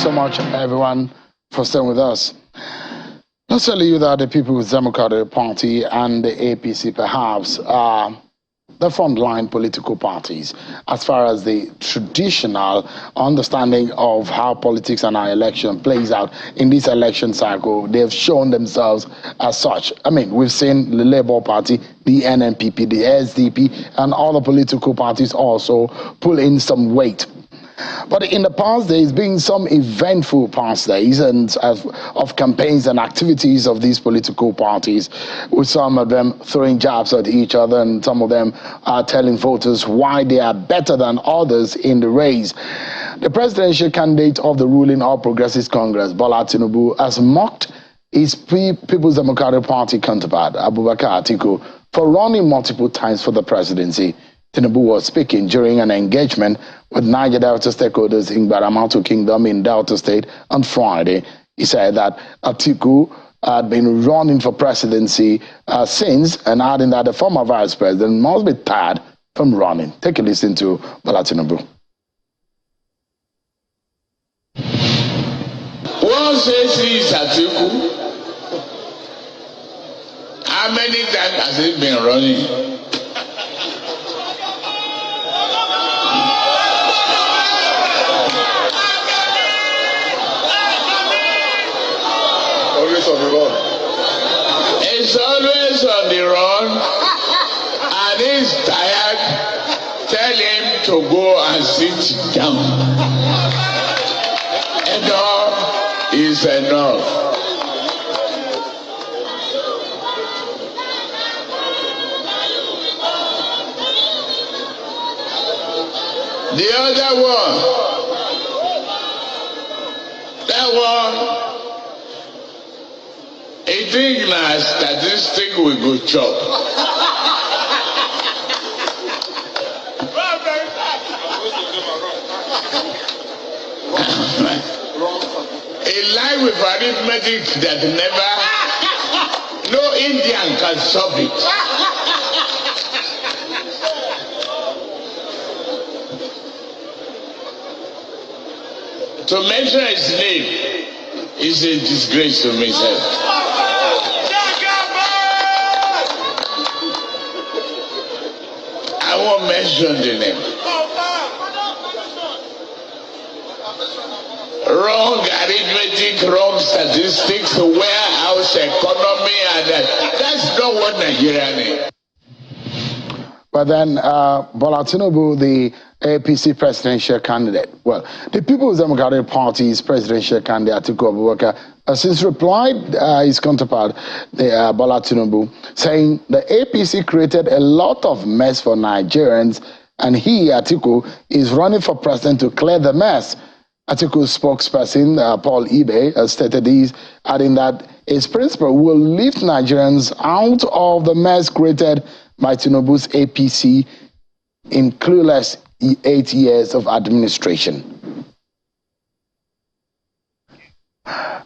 so much, everyone, for staying with us. Let's tell you that the People's Democratic Party and the APC perhaps are the frontline political parties as far as the traditional understanding of how politics and our election plays out in this election cycle. They've shown themselves as such. I mean, we've seen the Labour Party, the NNPP, the SDP, and all the political parties also pull in some weight. But in the past, there's been some eventful past days and of campaigns and activities of these political parties, with some of them throwing jabs at each other and some of them are telling voters why they are better than others in the race. The presidential candidate of the ruling All Progressives Congress, Bola Tinubu, has mocked his People's Democratic Party counterpart, Abubakar Atiku, for running multiple times for the presidency. Tinubu was speaking during an engagement with Niger Delta stakeholders in Baramatu Kingdom in Delta State on Friday. He said that Atiku had been running for presidency since, and adding that the former vice president must be tired from running. Take a listen to Bola Tinubu. One says he is Atiku. How many times has he been running? He's always on the run, and he's tired. Tell him to go and sit down. Enough is enough. The other one, that one, I think na statistic we go chop. A life with arithmetic that never, no Indian can solve it. To mention his name is a disgrace to me, sir. I won't mention the name. Wrong arithmetic, wrong statistics, warehouse economy, and that's not what Nigeria needs. But then Bola Tinubu, the APC presidential candidate, well, the People's Democratic Party's presidential candidate, Atiku Abubakar, has since replied his counterpart, Bola Tinubu, saying the APC created a lot of mess for Nigerians, and he, Atiku, is running for president to clear the mess. Atiku's spokesperson, Paul Ibe, has stated this, adding that his principle will lift Nigerians out of the mess created by Tinubu's APC in clueless 8 years of administration.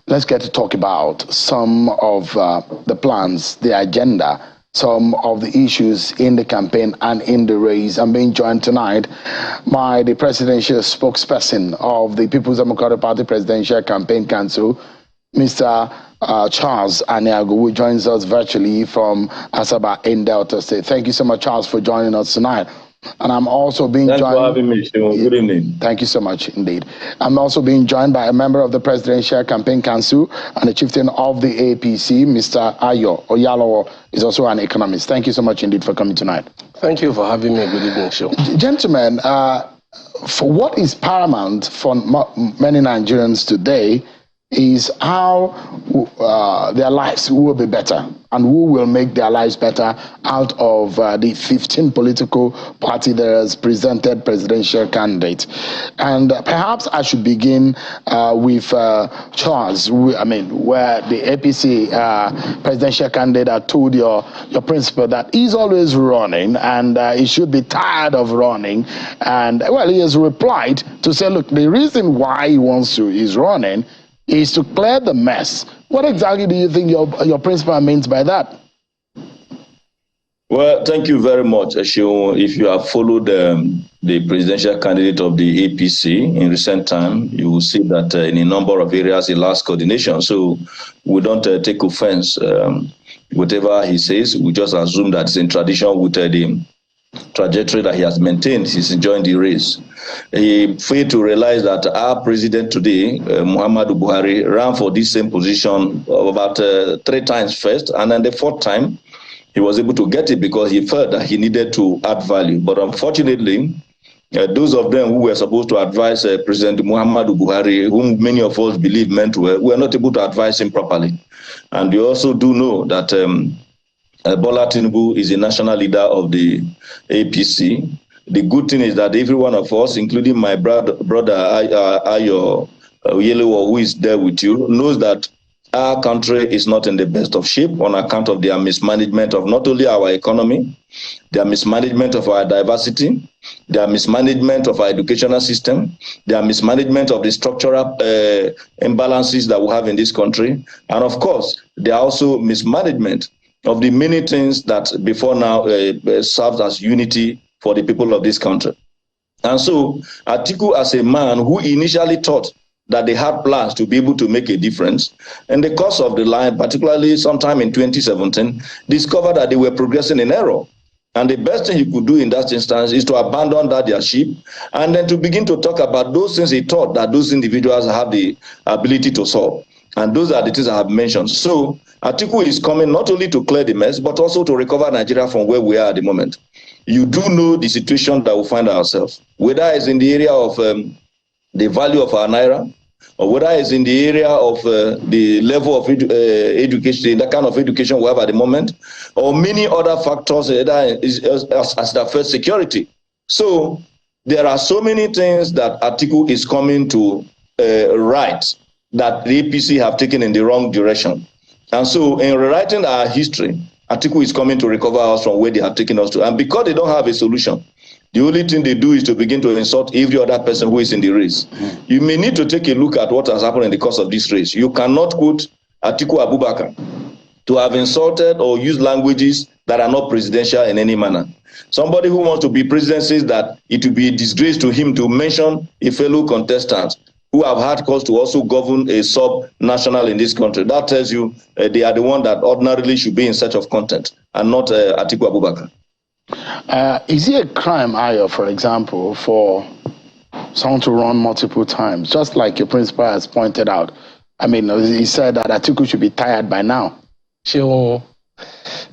Let's get to talk about some of the plans, the agenda, some of the issues in the campaign and in the race. I'm being joined tonight by the presidential spokesperson of the People's Democratic Party Presidential Campaign Council, Mr. Charles Aniagwu, who joins us virtually from Asaba in Delta State. Thank you so much, Charles, for joining us tonight. And I'm also being joined. Thanks for having me, Shimon. Good evening. Thank you so much indeed. I'm also being joined by a member of the Presidential Campaign Council and the chieftain of the APC, Mr. Ayo Oyalowo, is also an economist. Thank you so much indeed for coming tonight. Thank you for having me. Good evening, show. Gentlemen, for what is paramount for many Nigerians today is how their lives will be better and who will make their lives better out of the 15 political party that has presented presidential candidates. And perhaps I should begin with Charles, where the APC presidential candidate had told your principal that he's always running and he should be tired of running. And well, he has replied to say, look, the reason why he wants to is running is to clear the mess. What exactly do you think your principal means by that? Well, thank you very much, Eshion. If you have followed the presidential candidate of the APC in recent time, you will see that in a number of areas he lacks coordination. So we don't take offense. Whatever he says, we just assume that it's in tradition with the trajectory that he has maintained. He's enjoying the race. He failed to realize that our president today, Muhammadu Buhari, ran for this same position about 3 times first, and then the 4th time, he was able to get it because he felt that he needed to add value. But unfortunately, those of them who were supposed to advise President Muhammadu Buhari, whom many of us believe meant well, were not able to advise him properly. And you also do know that Bola Tinubu is a national leader of the APC. The good thing is that every one of us, including my brother Ayo Yelewo, who is there with you, knows that our country is not in the best of shape on account of their mismanagement of not only our economy, their mismanagement of our diversity, their mismanagement of our educational system, their mismanagement of the structural imbalances that we have in this country. And of course, there are also mismanagement of the many things that before now served as unity for the people of this country. And so Atiku, as a man who initially thought that they had plans to be able to make a difference, in the course of the line, particularly sometime in 2017, discovered that they were progressing in error. And the best thing he could do in that instance is to abandon that their ship and then to begin to talk about those things he thought that those individuals have the ability to solve. And those are the things I have mentioned. So Atiku is coming not only to clear the mess, but also to recover Nigeria from where we are at the moment. You do know the situation that we find ourselves, whether it's in the area of the value of our naira, or whether it's in the area of the level of education, that kind of education we have at the moment, or many other factors as the first security. So there are so many things that Atiku is coming to right that the APC have taken in the wrong direction. And so in rewriting our history, Atiku is coming to recover us from where they have taken us to. And because they don't have a solution, the only thing they do is to begin to insult every other person who is in the race. You may need to take a look at what has happened in the course of this race. You cannot quote Atiku Abubakar to have insulted or used languages that are not presidential in any manner. Somebody who wants to be president says that it will be a disgrace to him to mention a fellow contestant who have had cause to also govern a sub-national in this country. That tells you they are the one that ordinarily should be in search of content and not Atiku Abubakar. Is it a crime, Ayo, for example, for someone to run multiple times? Just like your principal has pointed out. I mean, he said that Atiku should be tired by now. Sure.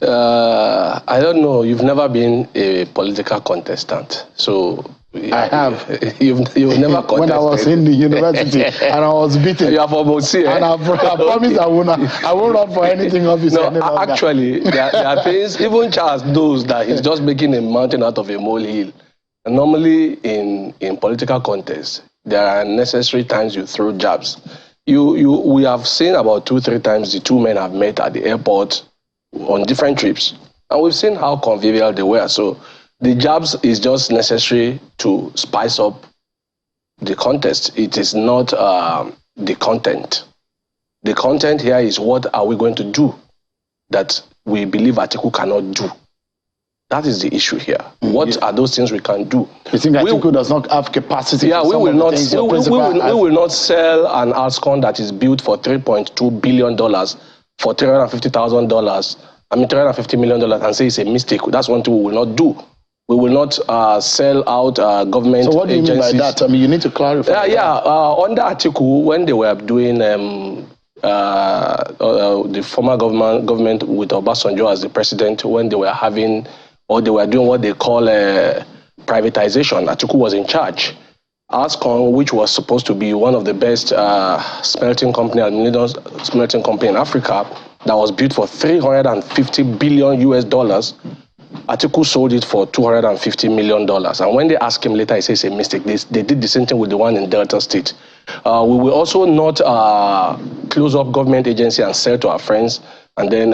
I don't know. You've never been a political contestant. So I have. You've never contested. When I was in the university and I was beaten. You have almost seen. And I promise I won't run for anything obviously. No, actually, there are things, even Charles knows that he's just making a mountain out of a molehill. And normally in political contests, there are necessary times you throw jabs. We have seen about 2-3 times the two men have met at the airport on different trips. And we've seen how convivial they were. So the jabs is just necessary to spice up the contest. It is not the content. The content here is what are we going to do that we believe Atiku cannot do. That is the issue here. What are those things we can do? You think Atiku does not have capacity? Yeah, we will not sell an Alscon that is built for $3.2 billion for $350,000. I mean $350 million and say it's a mistake. That's one thing we will not do. We will not sell out government agencies. So what do you mean by that? I mean, you need to clarify. Under Atiku, when they were doing the former government with Obasanjo as the president, when they were having, or they were doing what they call privatization, Atiku was in charge. Alscon, which was supposed to be one of the best smelting company in Africa, that was built for $350 billion US. Atiku sold it for $250 million. And when they asked him later, he says it's a mistake. They did the same thing with the one in Delta State. We will also not close up government agency and sell to our friends and then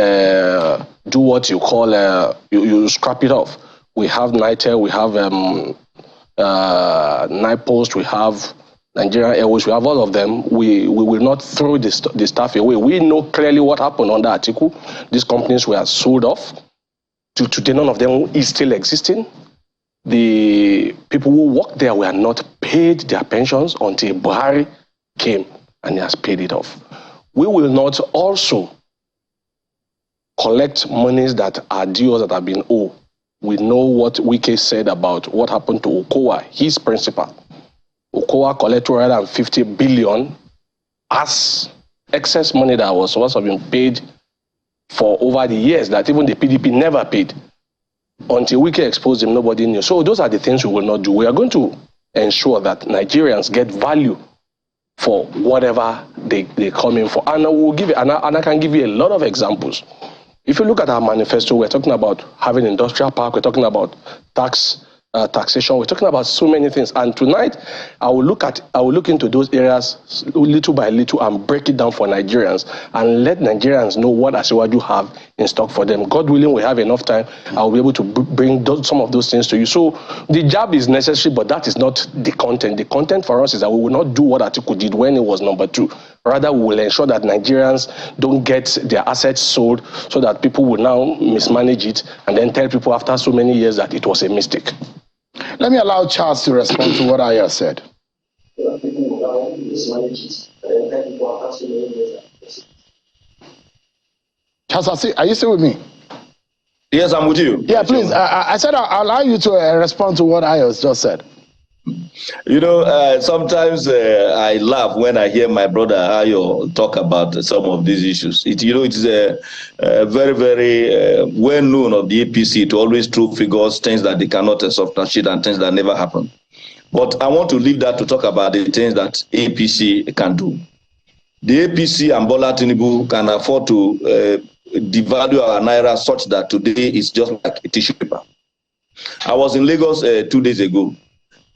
do what you call, you scrap it off. We have NITEL, we have NIPOST, we have Nigerian Airways, we have all of them. We will not throw the stuff away. We know clearly what happened under Atiku. These companies were sold off To today, none of them is still existing. The people who worked there were not paid their pensions until Buhari came and he has paid it off. We will not also collect monies that are dues that have been owed. We know what Wike said about what happened to Okowa, his principal. Okowa collected 250 billion as excess money that was supposed to have been paid for over the years that even the PDP never paid. Until Wike exposed him, nobody knew. So those are the things we will not do. We are going to ensure that Nigerians get value for whatever they come in for. And I can give you a lot of examples. If you look at our manifesto, we're talking about having industrial park, we're talking about taxation, we're talking about so many things. And tonight, I will look into those areas little by little and break it down for Nigerians and let Nigerians know what Asiwaju have in stock for them. God willing, we have enough time. I'll be able to bring some of those things to you. So the job is necessary, but that is not the content. The content for us is that we will not do what Atiku did when he was number 2. Rather, we will ensure that Nigerians don't get their assets sold so that people will now mismanage it and then tell people after so many years that it was a mistake. Let me allow Charles to respond to what I have said. Charles, are you still with me? Yes, I'm with you. Yeah, please. I said I'll allow you to respond to what I just said. You know, sometimes I laugh when I hear my brother Ayo talk about some of these issues. It is very, very well known of the APC to always throw figures, things that they cannot substantiate and things that never happen. But I want to leave that to talk about the things that APC can do. The APC and Bola Tinubu can afford to devalue our naira such that today is just like a tissue paper. I was in Lagos 2 days ago.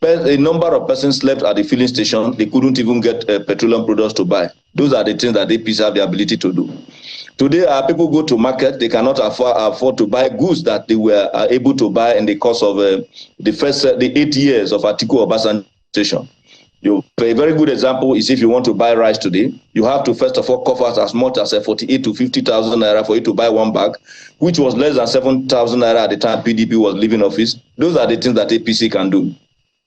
A number of persons slept at the filling station. They couldn't even get petroleum products to buy. Those are the things that APC have the ability to do. Today, our people go to market. They cannot afford to buy goods that they were able to buy in the course of the 8 years of Atiku Abubakar administration. A very good example is if you want to buy rice today, you have to first of all cover as much as 48 to 50,000 naira for you to buy one bag, which was less than 7,000 naira at the time PDP was leaving office. Those are the things that APC can do.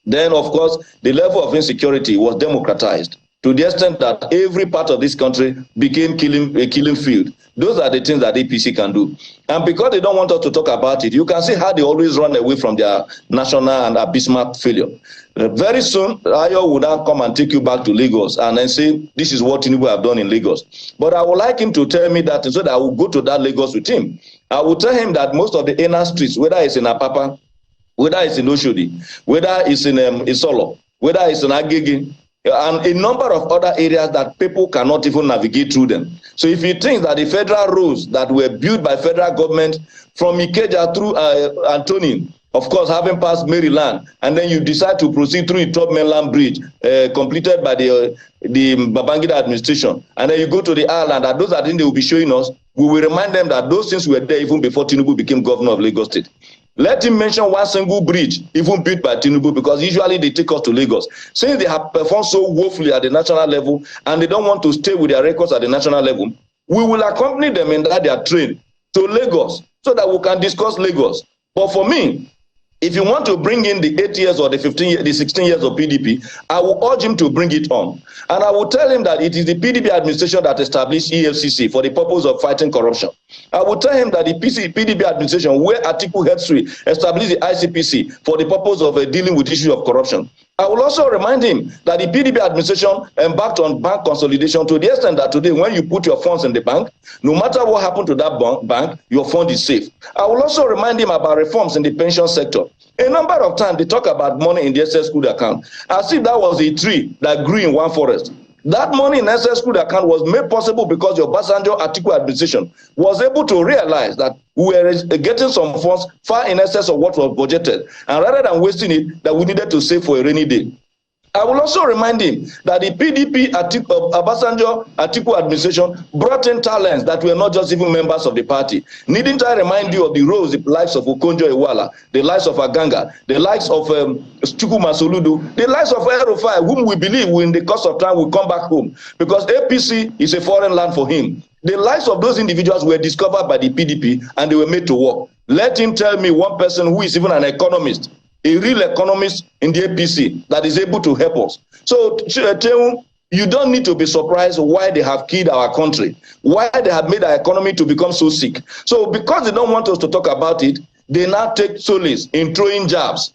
Then, of course, the level of insecurity was democratized to the extent that every part of this country became a killing field. Those are the things that APC can do. And because they don't want us to talk about it, you can see how they always run away from their national and abysmal failure. Very soon, Ayo would now come and take you back to Lagos and then say, this is what Tinubu have done in Lagos. But I would like him to tell me that so that I will go to that Lagos with him. I will tell him that most of the inner streets, whether it's in Apapa, whether it's in Oshodi, whether it's in Isolo, whether it's in Agege, and a number of other areas that people cannot even navigate through them. So if you think that the federal roads that were built by federal government from Ikeja through Antonin, of course, having passed Maryland, and then you decide to proceed through the top mainland bridge completed by the Babangida administration, and then you go to the island, and those are things they will be showing us, we will remind them that those things were there even before Tinubu became governor of Lagos State. Let him mention one single bridge, even built by Tinubu, because usually they take us to Lagos. Since they have performed so woefully at the national level, and they don't want to stay with their records at the national level, we will accompany them in their train to Lagos so that we can discuss Lagos. But for me, if you want to bring in the 8 years or the 15 years, the 16 years of PDP, I will urge him to bring it on. And I will tell him that it is the PDP administration that established EFCC for the purpose of fighting corruption. I will tell him that the PDP administration, where Atiku heads to, established the ICPC for the purpose of dealing with issues of corruption. I will also remind him that the PDP administration embarked on bank consolidation to the extent that today, when you put your funds in the bank, no matter what happened to that bank, your fund is safe. I will also remind him about reforms in the pension sector. A number of times they talk about money in the SS School account, as if that was a tree that grew in one forest. That money in SS School account was made possible because your Obasanjo Atiku administration was able to realize that we were getting some funds far in excess of what was budgeted. And rather than wasting it, that we needed to save for a rainy day. I will also remind him that the PDP Obasanjo Atiku administration brought in talents that were not just even members of the party. Needn't I remind you of the roles, the likes of Okonjo Iweala, the likes of Aganga, the likes of Chukwuma Soludo, the likes of El-Rufai, whom we believe in the course of time will come back home, because APC is a foreign land for him. The lives of those individuals were discovered by the PDP and they were made to work. Let him tell me one person who is even an economist, a real economist in the APC that is able to help us. So, you don't need to be surprised why they have killed our country, why they have made our economy to become so sick. So because they don't want us to talk about it, they now take solace in throwing jabs.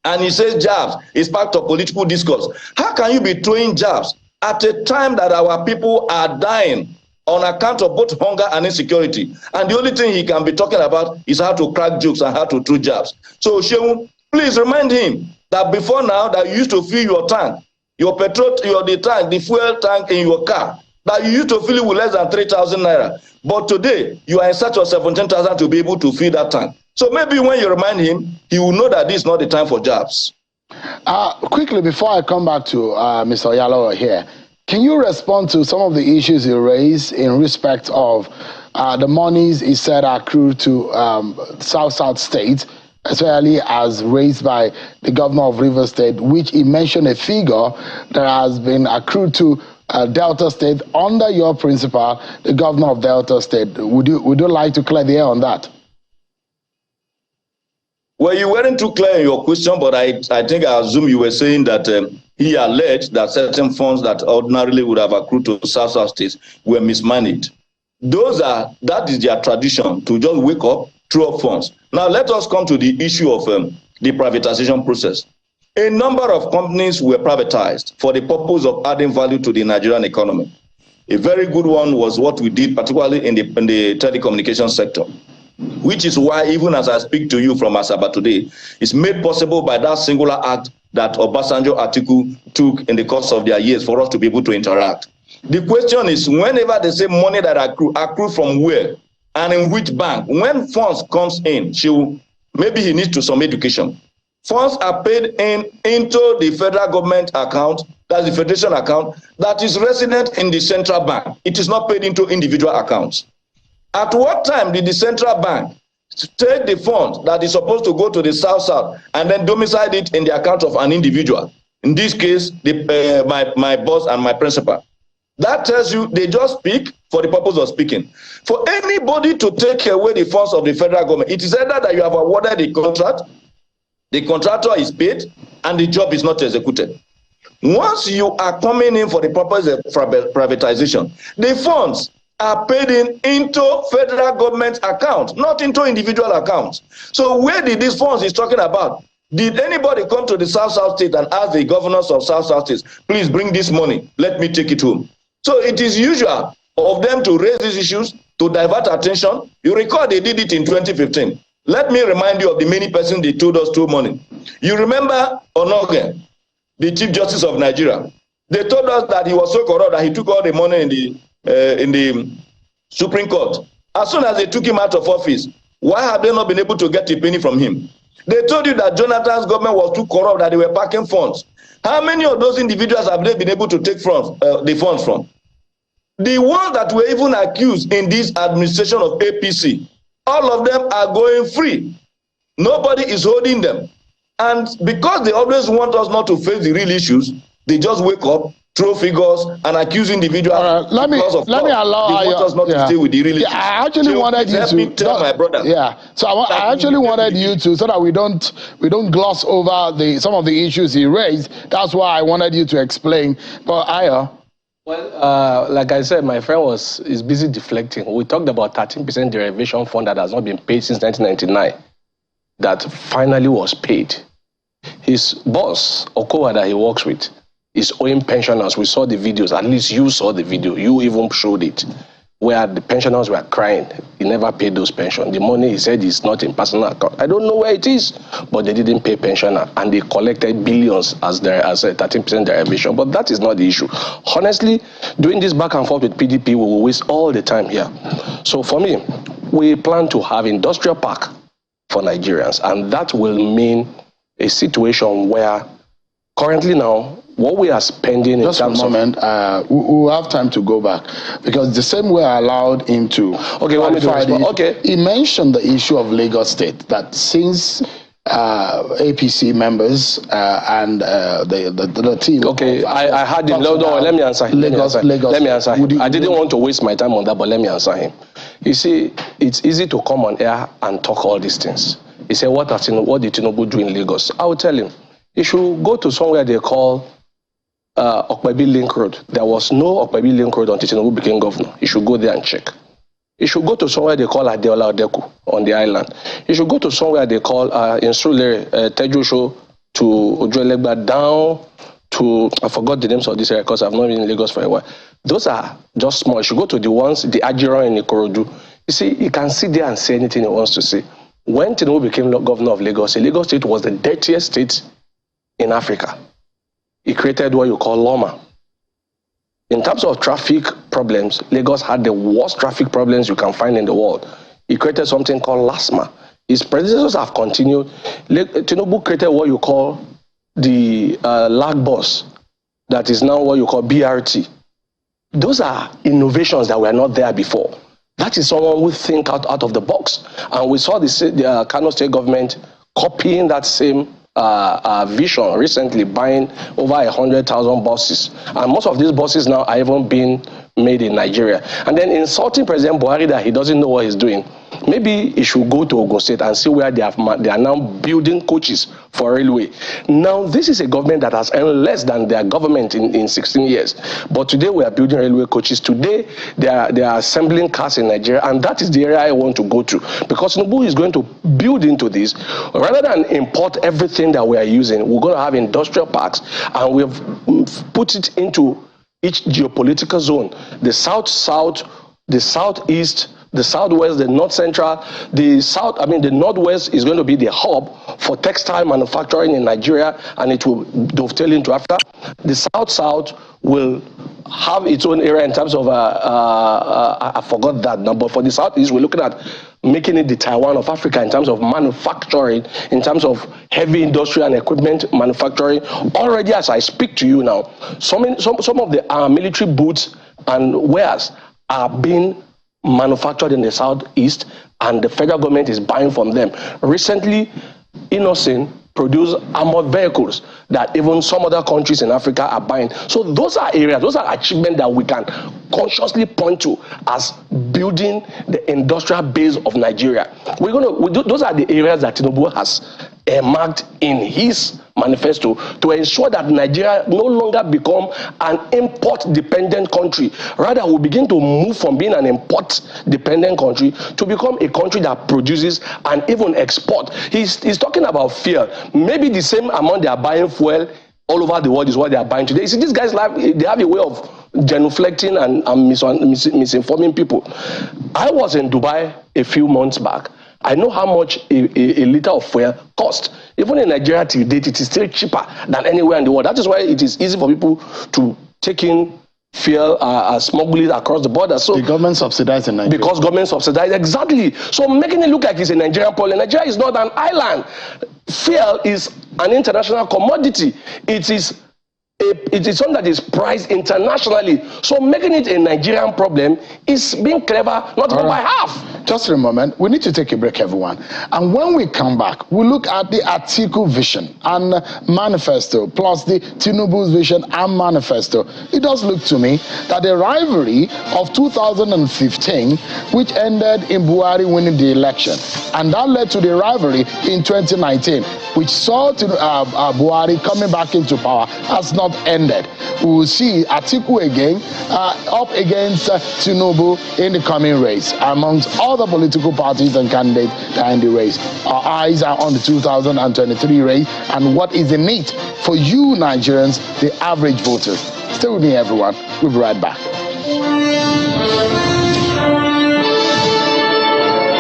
And he says jabs is part of political discourse. How can you be throwing jabs at a time that our people are dying on account of both hunger and insecurity? And the only thing he can be talking about is how to crack jokes and how to throw jabs. So Shehu, please remind him that before now that you used to fill your tank, your petrol, the fuel tank in your car, that you used to fill it with less than 3,000 naira. But today, you are in search of 17,000 to be able to fill that tank. So maybe when you remind him, he will know that this is not the time for jobs. Quickly, before I come back to Mr. Oyalo here, can you respond to some of the issues he raised in respect of the monies he said accrued to South states, especially as raised by the governor of Rivers State, which he mentioned a figure that has been accrued to Delta State under your principal, the governor of Delta State. Would you like to clear the air on that? Well, you weren't too clear in your question, but I think I assume you were saying that he alleged that certain funds that ordinarily would have accrued to South states were mismanaged. That is their tradition, to just wake up, throw up funds. Now, let us come to the issue of the privatization process. A number of companies were privatized for the purpose of adding value to the Nigerian economy. A very good one was what we did, particularly in the telecommunications sector, which is why, even as I speak to you from Asaba today, it's made possible by that singular act that Obasanjo Atiku took in the course of their years for us to be able to interact. The question is, whenever they say money that accrue from where and in which bank, when funds comes in, maybe he needs to some education. Funds are paid into the federal government account, that's the federation account, that is resident in the central bank. It is not paid into individual accounts. At what time did the central bank take the fund that is supposed to go to the South and then domicile it in the account of an individual? In this case, my boss and my principal. That tells you they just speak for the purpose of speaking. For anybody to take away the funds of the federal government, it is either that you have awarded the contract, the contractor is paid, and the job is not executed. Once you are coming in for the purpose of privatization, the funds are paid into federal government accounts, not into individual accounts. So where did these funds he's talking about? Did anybody come to the South state and ask the governors of South states, please bring this money, let me take it home? So it is usual of them to raise these issues, to divert attention. You recall they did it in 2015. Let me remind you of the many persons they told us to money. You remember Onogen, the Chief Justice of Nigeria. They told us that he was so corrupt that he took all the money in the Supreme Court. As soon as they took him out of office, why have they not been able to get a penny from him? They told you that Jonathan's government was too corrupt, that they were packing funds. How many of those individuals have they been able to take the funds from? The ones that were even accused in this administration of APC, all of them are going free. Nobody is holding them. And because they always want us not to face the real issues, they just wake up, throw figures, and accuse individuals. Let me allow they want us not to stay with the real issues. I actually wanted you to. Let me tell my brother. Yeah. So I actually wanted you to, so that we don't gloss over some of the issues he raised. That's why I wanted you to explain. But Ayo. Well, like I said, my friend is busy deflecting. We talked about 13% derivation fund that has not been paid since 1999. That finally was paid. His boss, Okowa, that he works with, is owing pensioners. We saw the videos. At least you saw the video. You even showed it, where the pensioners were crying. He never paid those pensions. The money, he said, is not in personal account. I don't know where it is, but they didn't pay pensioner, and they collected billions as a 13% derivation. But that is not the issue. Honestly, doing this back and forth with PDP, we will waste all the time here. So for me, we plan to have industrial park for Nigerians, and that will mean a situation where currently now, what we are spending just in terms a moment, we'll have time to go back, because the same way I allowed him to he mentioned the issue of Lagos State, that since APC members and the team. Okay, I had him. No, let me answer him. Lagos. Let me answer him. I didn't want to waste my time on that, but let me answer him. You see, it's easy to come on air and talk all these things. He said, what did Tinubu do in Lagos? I will tell him, he should go to somewhere they call Okpebi Link Road. There was no Okpebi Link Road until Tinubu became governor. He should go there and check. He should go to somewhere they call Adeola Odeku on the island. He should go to somewhere they call in Surulere, Tejusho to Ojuelegba down to, I forgot the names of this area because I've not been in Lagos for a while. Those are just small. You should go to the ones, the Ajiron in Ikorodu. You see, he can sit there and say anything he wants to say. When Tinubu became governor of Lagos, Lagos State was the dirtiest state in Africa. He created what you call Loma. In terms of traffic problems, Lagos had the worst traffic problems you can find in the world. He created something called LASMA. His predecessors have continued. Tinubu created what you call the lag bus, that is now what you call BRT. Those are innovations that were not there before. That is someone who think out of the box. And we saw the Kano State government copying that same vision recently, buying over 100,000 buses. And most of these buses now are even being made in Nigeria. And then insulting President Buhari that he doesn't know what he's doing. Maybe he should go to Ogun State and see where they are now building coaches for railway. Now, this is a government that has earned less than their government in 16 years. But today we are building railway coaches. Today they are assembling cars in Nigeria, and that is the area I want to go to. Because Tinubu is going to build into this. Rather than import everything that we are using, we're going to have industrial parks, and we've put it into each geopolitical zone. The south-south, the southeast, the southwest, the north central, the northwest is going to be the hub for textile manufacturing in Nigeria, and it will dovetail into Africa. The south-south will have its own area in terms of, I forgot that number. For the southeast, we're looking at making it the Taiwan of Africa in terms of manufacturing, in terms of heavy industry and equipment manufacturing. Already, as I speak to you now, some of the military boots and wares are being manufactured in the southeast, and the federal government is buying from them. Recently, Innocent produced armored vehicles that even some other countries in Africa are buying. So those are areas, those are achievements that we can consciously point to as building the industrial base of Nigeria. Those are the areas that Tinubu has marked in his manifesto to ensure that Nigeria no longer become an import-dependent country. Rather, we begin to move from being an import-dependent country to become a country that produces and even export. He's talking about fuel. Maybe the same amount they are buying fuel all over the world is what they are buying today. You see, these guys, they have a way of genuflecting and misinforming people. I was in Dubai a few months back. I know how much a liter of fuel costs. Even in Nigeria till date, it is still cheaper than anywhere in the world. That is why it is easy for people to take in fuel, smuggle it across the border. So the government subsidized in Nigeria. Because government subsidized, exactly. So making it look like it's a Nigerian problem. Nigeria is not an island. Fuel is an international commodity. It is something that is priced internationally. So making it a Nigerian problem is being clever, not even by half. Just for a moment, we need to take a break, everyone. And when we come back, we'll look at the Atiku vision and manifesto, plus the Tinubu's vision and manifesto. It does look to me that the rivalry of 2015, which ended in Buhari winning the election, and that led to the rivalry in 2019, which saw Buhari coming back into power, has not ended. We will see Atiku again up against Tinubu in the coming race amongst all the political parties and candidates that are in the race. Our eyes are on the 2023 race and what is in it for you Nigerians, the average voters. Stay with me, everyone. We'll be right back.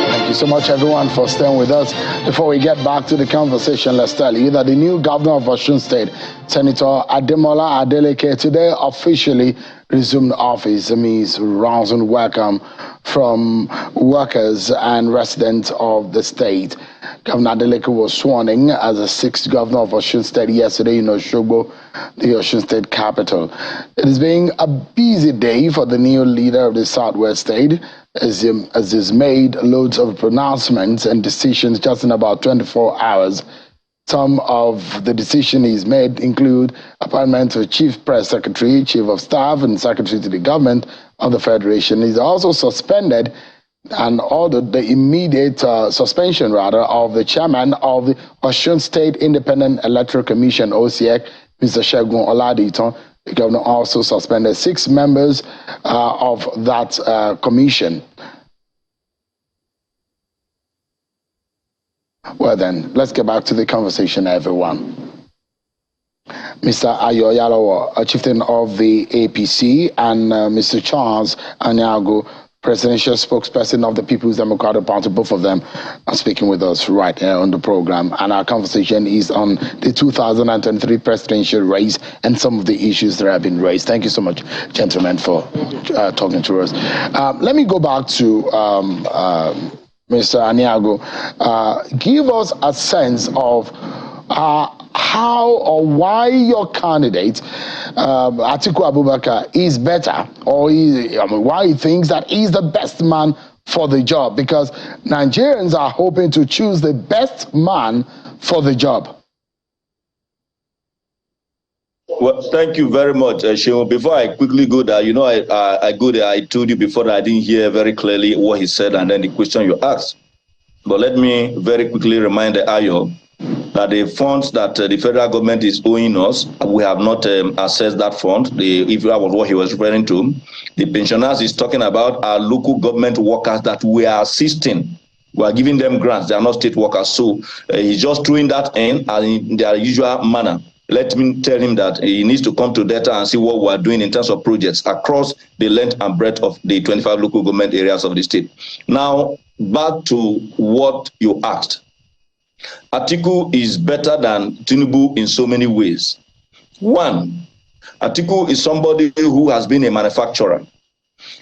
Thank you so much, everyone, for staying with us. Before we get back to the conversation, let's tell you that the new governor of Osun State, Senator Ademola Adeleke, today officially resumed office amidst rousing welcome from workers and residents of the state. Governor Adeleke was sworn in as the 6th governor of Osun State yesterday in Osogbo, the Osun State capital. It is being a busy day for the new leader of the Southwest State, as he's made loads of pronouncements and decisions just in about 24 hours. Some of the decisions he's made include appointment of Chief Press Secretary, Chief of Staff, and Secretary to the Government of the Federation. He's also suspended and ordered the immediate suspension, of the chairman of the Osun State Independent Electoral Commission, OCEC, Mr. Segun Oladiton. The governor also suspended 6 members of that commission. Well then, let's get back to the conversation, everyone. Mr. Ayo Yalawa, a chieftain of the APC, and Mr. Charles Aniagwu, presidential spokesperson of the People's Democratic Party, both of them are speaking with us right here on the program. And our conversation is on the 2023 presidential race and some of the issues that have been raised. Thank you so much, gentlemen, for talking to us. Let me go back to Mr. Aniagwu. Give us a sense of how or why your candidate, Atiku Abubakar, is better, or why he thinks that he's the best man for the job, because Nigerians are hoping to choose the best man for the job. Well, thank you very much, Sheon. Before I quickly go there, I go there. I told you before that I didn't hear very clearly what he said and then the question you asked. But let me very quickly remind Ayo that the funds that the federal government is owing us, we have not assessed that fund. If that was what he was referring to, the pensioners is talking about are local government workers that we are assisting. We are giving them grants. They are not state workers. So he's just throwing that in their usual manner. Let me tell him that he needs to come to data and see what we are doing in terms of projects across the length and breadth of the 25 local government areas of the state. Now, back to what you asked. Atiku is better than Tinubu in so many ways. One, Atiku is somebody who has been a manufacturer.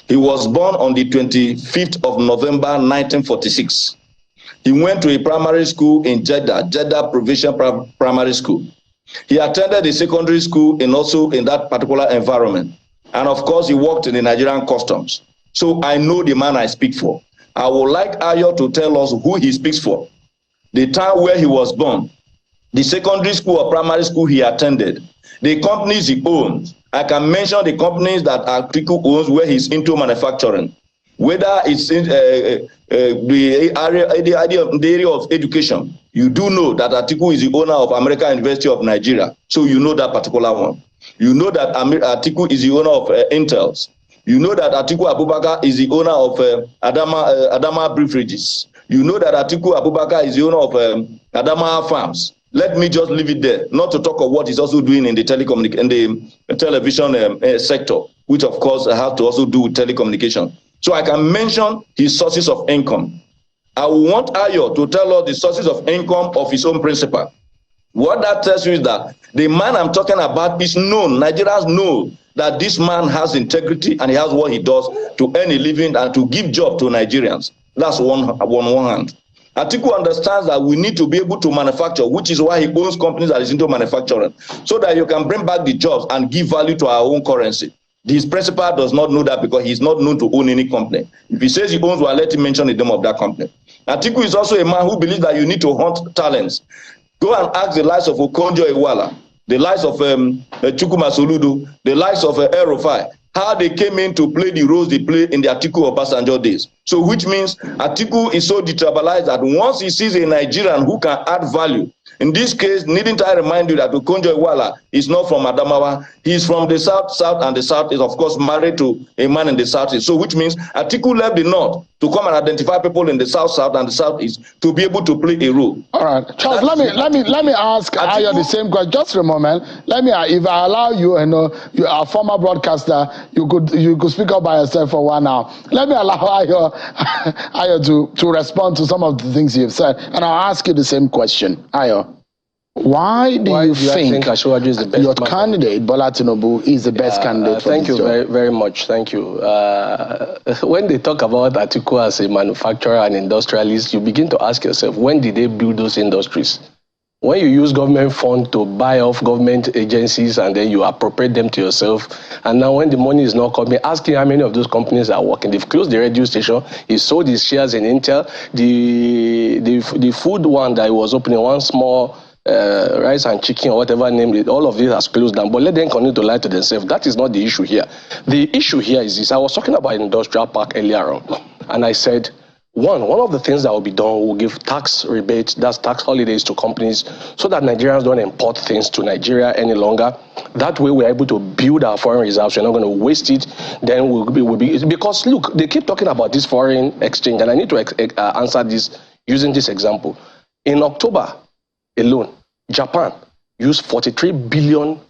He was born on the 25th of November, 1946. He went to a primary school in Jeddah Provincial Primary School. He attended a secondary school and also in that particular environment. And of course, he worked in the Nigerian customs. So I know the man I speak for. I would like Ayo to tell us who he speaks for, the town where he was born, the secondary school or primary school he attended, the companies he owns. I can mention the companies that Atiku owns where he's into manufacturing, whether it's in the area of education. You do know that Atiku is the owner of American University of Nigeria, so you know that particular one. You know that Atiku is the owner of Intels. You know that Atiku Abubakar is the owner of Adama Beverages. You know that Atiku Abubakar is the owner of Adama Farms. Let me just leave it there, not to talk of what he's also doing in the television sector, which of course have to also do with telecommunication. So I can mention his sources of income. I want Ayo to tell us the sources of income of his own principal. What that tells you is that the man I'm talking about is known. Nigerians know that this man has integrity and he has what he does to earn a living and to give job to Nigerians. That's one hand. Atiku understands that we need to be able to manufacture, which is why he owns companies that is into manufacturing, so that you can bring back the jobs and give value to our own currency. His principal does not know that because he's not known to own any company. If he says he owns one, let him mention the name of that company. Atiku is also a man who believes that you need to hunt talents. Go and ask the likes of Okonjo-Iweala, the likes of Chukwuma Soludo, the likes of El-Rufai, how they came in to play the roles they play in the Atiku Obasanjo days. So which means Atiku is so detribalized that once he sees a Nigerian who can add value, in this case, needn't I remind you that Okonjo-Iweala is not from Adamawa. He is from the south, and the south is, of course, married to a man in the southeast. So which means Atiku left the north to come and identify people in the south, and the southeast to be able to play a role. All right, Charles. Let me ask Ayo the same question. Just for a moment. If I allow you, you are a former broadcaster. You could speak up by yourself for 1 hour. Let me allow Ayo to respond to some of the things you've said, and I'll ask you the same question, Ayo. Why do you think Asiwaju is the best your candidate, Bola Tinubu, is the best candidate for thank this you job? very, very much. Thank you. When they talk about Atiku as a manufacturer and industrialist, you begin to ask yourself, when did they build those industries? When you use government funds to buy off government agencies and then you appropriate them to yourself, and now when the money is not coming, asking how many of those companies are working. They've closed the radio station, he sold his shares in Intel, the food one that was opening, one small rice and chicken or whatever name it, all of this has closed down. But let them continue to lie to themselves. That is not the issue here. The issue here is this. I was talking about an industrial park earlier on, and I said, one of the things that will be done, will give tax rebates, that's tax holidays to companies, so that Nigerians don't import things to Nigeria any longer. That way we're able to build our foreign reserves. We're not going to waste it. Then we'll be because look, they keep talking about this foreign exchange, and I need to answer this using this example. In October alone, Japan used $43 billion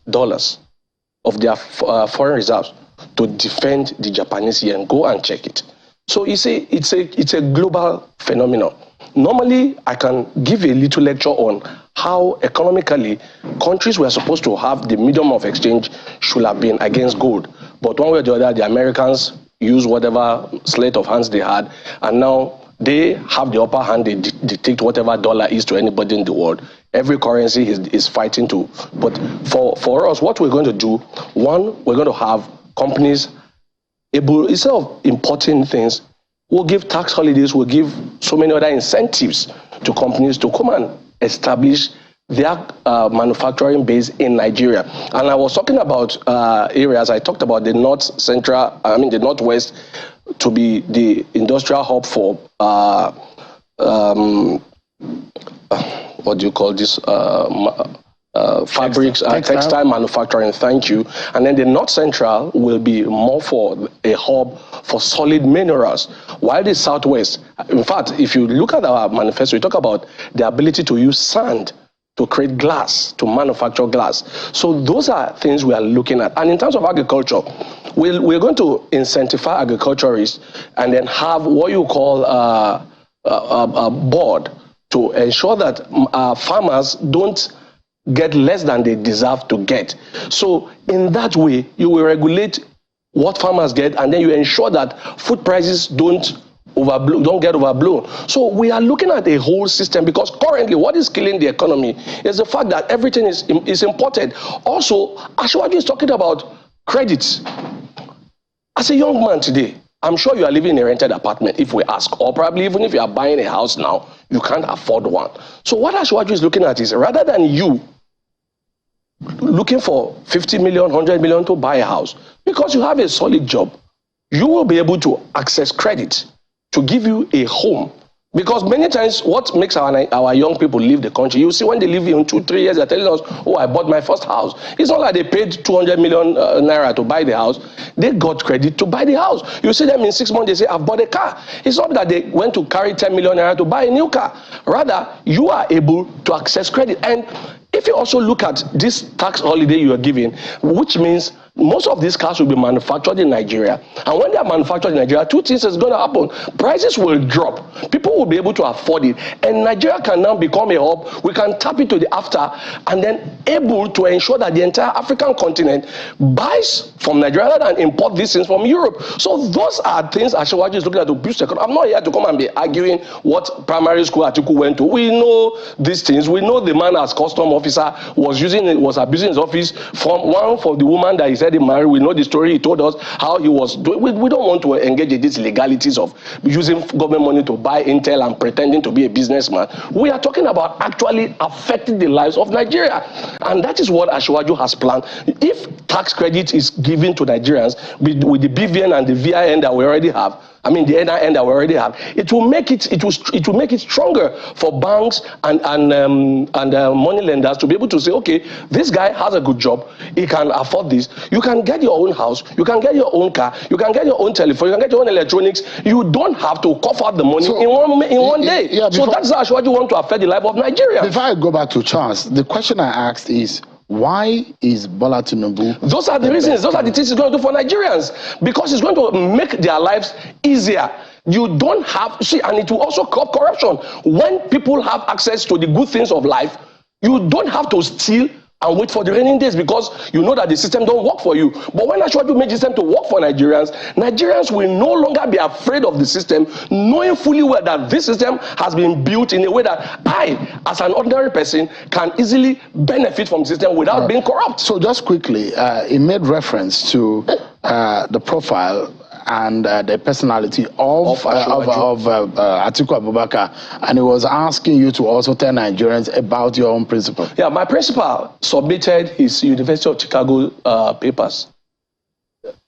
of their foreign reserves to defend the Japanese yen. Go and check it. So you see, it's a global phenomenon. Normally, I can give a little lecture on how economically countries were supposed to have the medium of exchange should have been against gold. But one way or the other, the Americans used whatever slate of hands they had, and now they have the upper hand. They dictate whatever dollar is to anybody in the world. Every currency is fighting to. But for us, what we're going to do, one, we're going to have companies able, instead of importing things, we'll give tax holidays, we'll give so many other incentives to companies to come and establish their manufacturing base in Nigeria. And I was talking about areas, I talked about the the Northwest to be the industrial hub for, what do you call this? Fabrics, textile manufacturing, thank you. And then the North Central will be more for a hub for solid minerals. While the Southwest, in fact, if you look at our manifesto, we talk about the ability to use sand to create glass, to manufacture glass. So those are things we are looking at. And in terms of agriculture, we're going to incentivize agriculturists and then have what you call a board to ensure that farmers don't get less than they deserve to get. So in that way, you will regulate what farmers get, and then you ensure that food prices don't get overblown. So we are looking at a whole system, because currently what is killing the economy is the fact that everything is imported. Also, Asiwaju is talking about credit. As a young man today, I'm sure you are living in a rented apartment if we ask, or probably even if you are buying a house now, you can't afford one. So what Asiwaju is looking at is, rather than you looking for 50 million, 100 million to buy a house, because you have a solid job, you will be able to access credit to give you a home. Because many times what makes our young people leave the country, you see when they leave in 2-3 years, they're telling us, oh, I bought my first house. It's not like they paid 200 million naira to buy the house. They got credit to buy the house. You see them in 6 months, they say, I've bought a car. It's not that they went to carry 10 million naira to buy a new car. Rather, you are able to access credit. And if you also look at this tax holiday you are giving, which means most of these cars will be manufactured in Nigeria. And when they are manufactured in Nigeria, two things is going to happen. Prices will drop. People will be able to afford it. And Nigeria can now become a hub. We can tap into the after and then able to ensure that the entire African continent buys from Nigeria rather than import these things from Europe. So those are things Asiwaju is looking at to boost the economy. I'm not here to come and be arguing what primary school Atiku went to. We know these things. We know the man as custom officer was abusing his office for the woman that he said he married. We know the story. He told us how he was doing. We don't want to engage in these legalities of using government money to buy intel and pretending to be a businessman. We are talking about actually affecting the lives of Nigeria. And that is what Asiwaju has planned. If tax credit is given to Nigerians with the BVN and the VIN that we already have, I mean the NIN that we already have, it will make it stronger for banks and money lenders to be able to say, okay, this guy has a good job, he can afford this. You can get your own house, you can get your own car, you can get your own telephone, you can get your own electronics. You don't have to cough out the money in one day. Yeah, so that's how you want to affect the life of Nigeria. Before I go back to Charles, the question I asked is, why is Bola Tinubu? Those are the reasons. Those are the things it's going to do for Nigerians. Because it's going to make their lives easier. You don't have, and it will also curb corruption. When people have access to the good things of life, You don't have to steal and wait for the raining days because you know that the system don't work for you. But when Ashwaju made the system to work for Nigerians, Nigerians will no longer be afraid of the system, knowing fully well that this system has been built in a way that I, as an ordinary person, can easily benefit from the system without being corrupt. So just quickly, he made reference to the profile and the personality of Atiku Abubakar, and he was asking you to also tell Nigerians about your own principal. Yeah, my principal submitted his University of Chicago papers.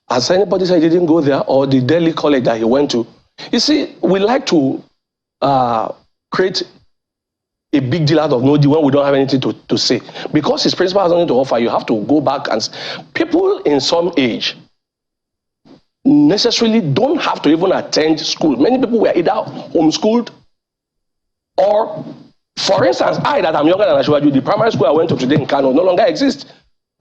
Has anybody said he didn't go there, or the Delhi college that he went to? You see, we like to create a big deal out of no deal when we don't have anything to say. Because his principal has nothing to offer, you have to go back and... People in some age necessarily don't have to even attend school. Many people were either homeschooled or, for instance, I that I'm younger than Ashwaju, the primary school I went to today in Kano no longer exists.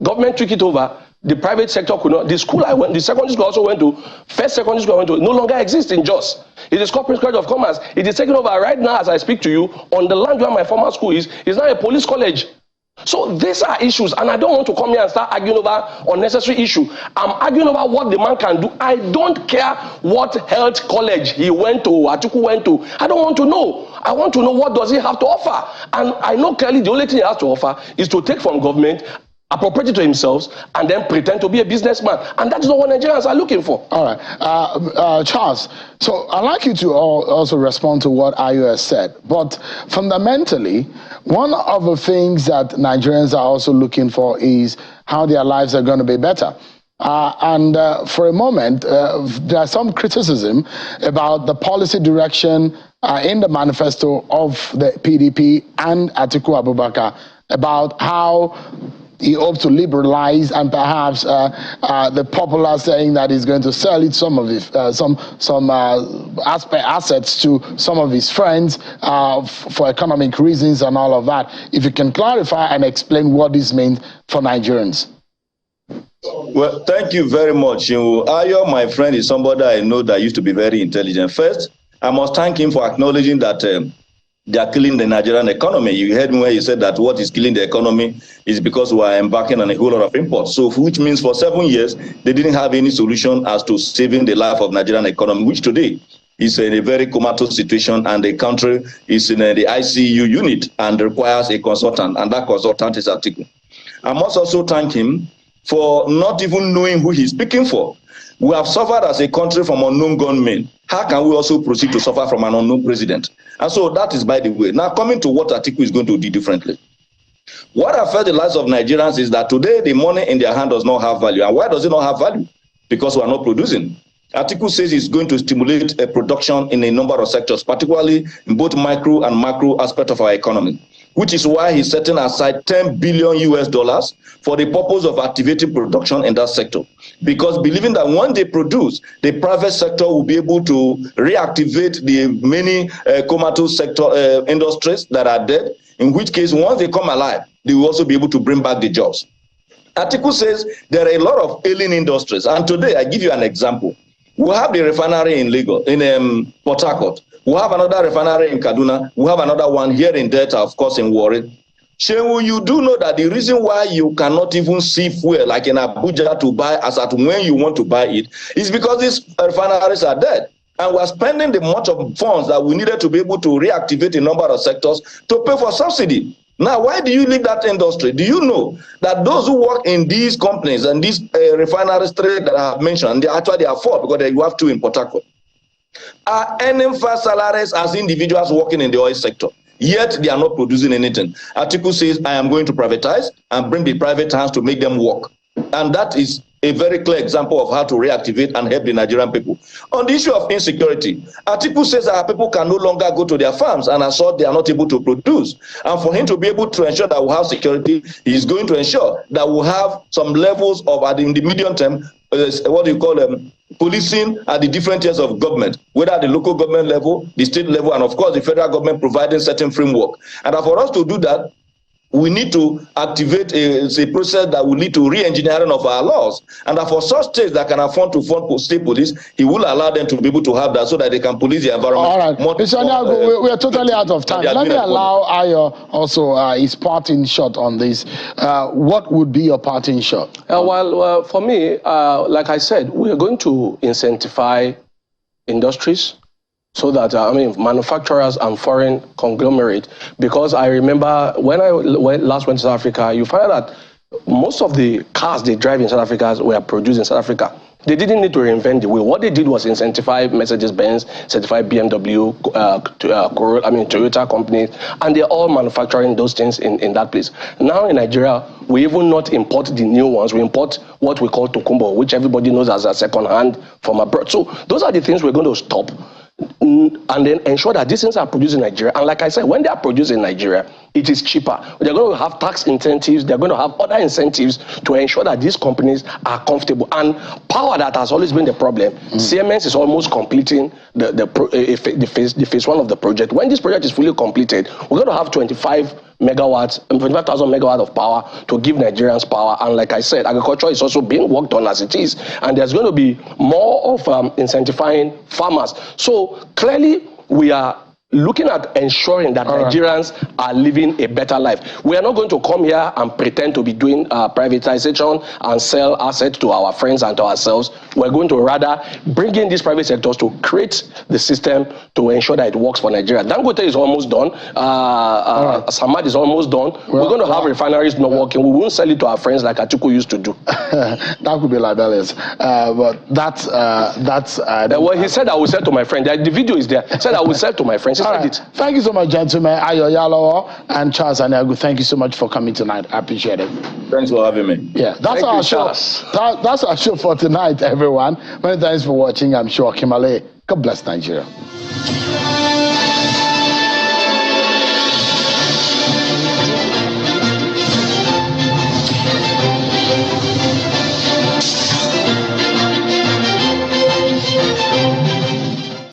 Government took it over. The private sector could not. The school I went, the secondary school I also went to, first secondary school I went to, no longer exists in Jos. It is called Prince College of Commerce. It is taken over right now as I speak to you on the land where my former school is. It's now a police college. So these are issues, and I don't want to come here and start arguing over unnecessary issue. I'm arguing over what the man can do. I don't care what health college he went to, Atiku went to. I don't want to know. I want to know what does he have to offer. And I know clearly the only thing he has to offer is to take from government, appropriate it to himself, and then pretend to be a businessman. And that's not what Nigerians are looking for. All right. Charles, so I'd like you to also respond to what Ayo has said. But fundamentally, one of the things that Nigerians are also looking for is how their lives are going to be better. For a moment, there's some criticism about the policy direction in the manifesto of the PDP and Atiku Abubakar about how he hopes to liberalize, and perhaps the popular saying that he's going to sell it some of his assets to some of his friends for economic reasons and all of that. If you can clarify and explain what this means for Nigerians. Well, thank you very much. Ayo, my friend, is somebody I know that used to be very intelligent. First, I must thank him for acknowledging that they are killing the Nigerian economy. You heard me when he said that what is killing the economy is because we are embarking on a whole lot of imports. So, which means for 7 years, they didn't have any solution as to saving the life of Nigerian economy, which today is in a very comatose situation, and the country is in the ICU unit and requires a consultant, and that consultant is Atiku. I must also thank him for not even knowing who he's speaking for. We have suffered as a country from unknown gunmen. How can we also proceed to suffer from an unknown president? And so that is by the way. Now coming to what Atiku is going to do differently. What affects the lives of Nigerians is that today the money in their hand does not have value. And why does it not have value? Because we are not producing. Atiku says he's going to stimulate a production in a number of sectors, particularly in both micro and macro aspects of our economy, which is why he's setting aside $10 billion for the purpose of activating production in that sector. Because believing that when they produce, the private sector will be able to reactivate the many comatose sector industries that are dead, in which case, once they come alive, they will also be able to bring back the jobs. Atiku says there are a lot of ailing industries. And today, I give you an example. We have the refinery in Lagos, in Port Harcourt. We have another refinery in Kaduna. We have another one here in Delta, of course, in Warri. Shehu, you do know that the reason why you cannot even see fuel like in Abuja to buy as at when you want to buy it is because these refineries are dead. And we're spending the much of funds that we needed to be able to reactivate a number of sectors to pay for subsidy. Now, why do you leave that industry? Do you know that those who work in these companies and these refineries that I have mentioned, they actually are four because you have two in Port Harcourt, are earning fast salaries as individuals working in the oil sector. Yet they are not producing anything. Atiku says, I am going to privatize and bring the private hands to make them work. And that is a very clear example of how to reactivate and help the Nigerian people. On the issue of insecurity, Atiku says that people can no longer go to their farms, and as such, they are not able to produce. And for him to be able to ensure that we have security, he is going to ensure that we have some levels of, in the medium term, what do you call them, policing at the different tiers of government, whether at the local government level, the state level, and of course the federal government providing certain framework. And for us to do that, we need to activate a process that will lead to re-engineering of our laws. And that for such states that can afford to fund state police, he will allow them to be able to have that so that they can police the environment. All right. Mr. Aniagwu, we are totally out of time. Let me allow Ayo also his parting shot on this. What would be your parting shot? Well, for me, like I said, we are going to incentivize industries, so that, manufacturers and foreign conglomerate, because I remember when I last went to South Africa, you find out that most of the cars they drive in South Africa were produced in South Africa. They didn't need to reinvent the wheel. What they did was incentivize Mercedes-Benz, certify BMW, Toyota companies, and they're all manufacturing those things in that place. Now in Nigeria, we even not import the new ones. We import what we call tokumbo, which everybody knows as a second hand from abroad. So those are the things we're going to stop, and then ensure that these things are produced in Nigeria. And like I said, when they are produced in Nigeria, it is cheaper. They're going to have tax incentives. They're going to have other incentives to ensure that these companies are comfortable. And power, that has always been the problem. Siemens is almost completing the phase one of the project. When this project is fully completed, we're going to have 25,000 megawatts of power to give Nigerians power. And like I said, agriculture is also being worked on as it is. And there's going to be more of incentivizing farmers. So clearly, we are looking at ensuring that Nigerians are living a better life. We are not going to come here and pretend to be doing privatization and sell assets to our friends and to ourselves. We're going to rather bring in these private sectors to create the system to ensure that it works for Nigeria. Dangote is almost done. Samad is almost done. We're going to have refineries not working. We won't sell it to our friends like Atiku used to do. That could be libelous. But that's well, he said I will sell to my friend. The video is there. He said I will sell to my friends. All right. Thank you so much, gentlemen. Ayo Yalowo and Charles Aniagwu, thank you so much for coming tonight. I appreciate it. Thanks for having me. Yeah, that's our show. That's our show for tonight, everyone. Many thanks for watching. I'm sure Kimale. God bless Nigeria.